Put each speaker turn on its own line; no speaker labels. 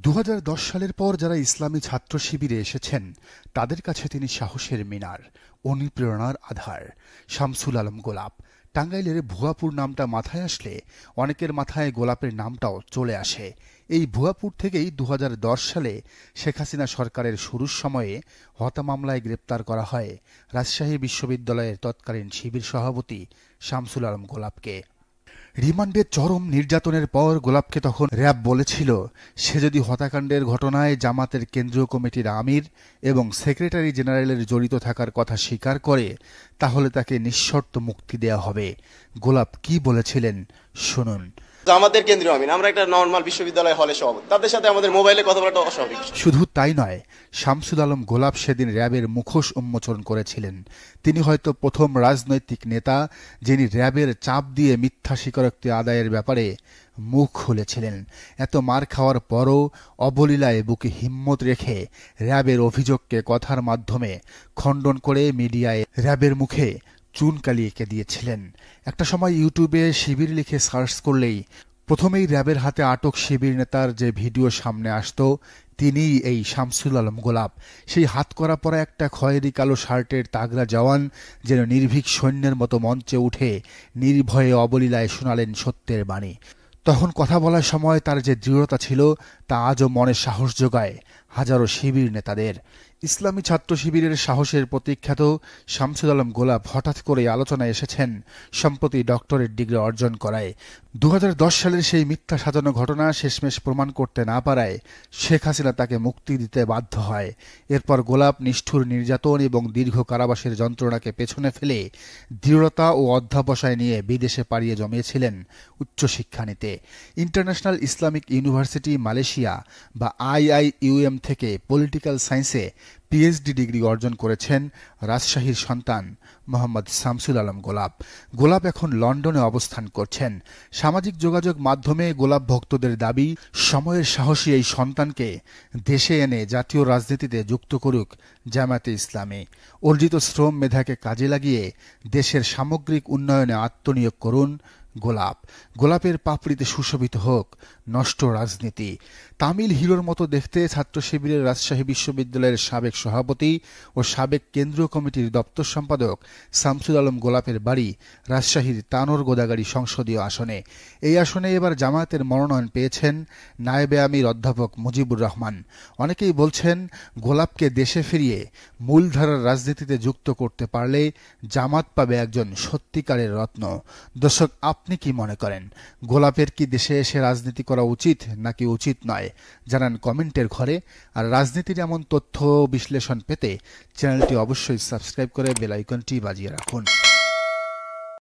2010 সালের পর যারা ইসলামী ছাত্র শিবিরে এসেছেন তাদের কাছে তিনি সাহসের মিনার, অনুপ্রেরণার আধার। শামসুল আলম গোলাপ। টাঙ্গাইলের ভুয়াপুর নামটা মাথায় আসলে অনেকের মাথায় গোলাপের নামটাও চলে আসে। এই ভুয়াপুর থেকেই 2010 সালে শেখ হাসিনা সরকারের শুরুর সময়ে হত্যা মামলায় গ্রেপ্তার করা হয় রাজশাহী বিশ্ববিদ্যালয়ের তৎকালীন শিবির সভাপতি শামসুল আলম গোলাপকে। রিমান্ডে চরম নির্যাতনের পর গোলাপকে তখন র্যাব বলেছিল, সে যদি হত্যাকাণ্ডের ঘটনায় জামাতের কেন্দ্রীয় কমিটির আমির এবং সেক্রেটারি জেনারেলের জড়িত থাকার কথা স্বীকার করে তাহলে তাকে নিঃশর্ত মুক্তি দেয়া হবে। গোলাপ কি বলেছিলেন শুনুন।
আমাদের কেন্দ্রীয় আমিন, আমরা একটা নরমাল বিশ্ববিদ্যালয় হলে সভাপতি, তাদের সাথে আমাদের মোবাইলে কথা বলাটা অস্বাভাবিক।
শুধু তাই নয়, শামসুল আলম গোলাপ সেদিন র্যাবের মুখোশ উন্মোচন করেছিলেন। তিনি হয়তো প্রথম রাজনৈতিক নেতা যিনি র্যাবের চাপ দিয়ে মিথ্যা স্বীকারোক্তি আদায়ের ব্যাপারে মুখ খুলেছিলেন। এত মার খাওয়ার পরও অবলীলায় বুকে হিম্মত রেখে র্যাবের অভিযোগকে কথার মাধ্যমে খণ্ডন করে মিডিয়ায় র্যাবের মুখে চুনকালি এঁকে দিয়েছিলেন। একটা সময় ইউটিউবে শিবির লিখে সার্চ করলেই প্রথমেই র্যাবের হাতে আটক শিবির নেতার যে ভিডিও সামনে আসতো তিনিই এই শামসুল আলম গোলাপ। সেই হাতকড়া পরা একটা খয়েরি কালো শার্টের তাগড়া জওয়ান যেন নির্ভীক সৈন্যের মতো মঞ্চে উঠে নির্ভয়ে অবলীলায় শোনালেন সত্যের বাণী। তখন কথা বলার সময় তার যে দৃঢ়তা ছিল তা আজও মনে সাহস যোগায় হাজারো শিবির নেতাদের। ইসলামী ছাত্র শিবিরের সাহসের প্রতীক্ষাত শামসুল আলম গোলাপ হঠাৎ করে আলোচনায় এসেছেন সম্প্রতি ডক্টরেট ডিগ্রি অর্জন করায়। 2010 সালের সেই মিথ্যা সাজানো ঘটনা শেষমেশ প্রমাণ করতে না পারায় শেখ হাসিনা তাকে মুক্তি দিতে বাধ্য হয়। এরপর গোলাপ নিষ্ঠুর নির্যাতন এবং দীর্ঘ কারাবাসের যন্ত্রণাকে পেছনে ফেলে দৃঢ়তা ও অধ্যবসায় নিয়ে বিদেশে পাড়িয়ে জমিয়েছিলেন উচ্চশিক্ষা নিতে। ইন্টারন্যাশনাল ইসলামিক ইউনিভার্সিটি মালয়েশিয়া বা IIUM থেকে পলিটিক্যাল সায়েন্সে পিএইচডি ডিগ্রি অর্জন করেছেন রাজশাহীর সন্তান মোহাম্মদ শামসুল আলম গোলাপ। গোলাপ এখন লন্ডনে অবস্থান করছেন। সামাজিক যোগাযোগ মাধ্যমে গোলাপ ভক্তদের দাবি, সময়ের সাহসী এই সন্তানকে দেশে এনে জাতীয় রাজনীতিতে যুক্ত করুক জামায়াতে ইসলামী। অর্জিত শ্রম মেধাকে কাজে লাগিয়ে দেশের সামগ্রিক উন্নয়নে আত্মনিয়োগ করুন গোলাপ। গোলাপের পাপড়িতে সুশোভিত হোক নষ্ট রাজনীতি। তামিল হিরোর মতো দেখতে ছাত্র শিবিরের রাজশাহী বিশ্ববিদ্যালয়ের সাবেক সভাপতি ও সাবেক কেন্দ্রীয় কমিটির দপ্তর সম্পাদক শামসুল আলম গোলাপের বাড়ি রাজশাহীর তানোর গোদাগাড়ী সংসদীয় আসনে। এই আসনে এবার জামায়াতের মনোনয়ন পেয়েছেন নায়েবে আমির অধ্যাপক মুজিবুর রহমান। অনেকেই বলছেন, গোলাপকে দেশে ফিরিয়ে মূলধারার রাজনীতিতে যুক্ত করতে পারলে জামাত পাবে একজন সত্যিকারের রত্ন। দর্শক, আপনি কি মনে করেন? গোলাপের কি দেশে এসে রাজনীতি করা উচিত নাকি উচিত নয়? জানান কমেন্টের ঘরে। আর রাজনীতির এমন তথ্য বিশ্লেষণ পেতে চ্যানেলটি অবশ্যই সাবস্ক্রাইব করে বেল আইকনটি বাজিয়ে রাখুন।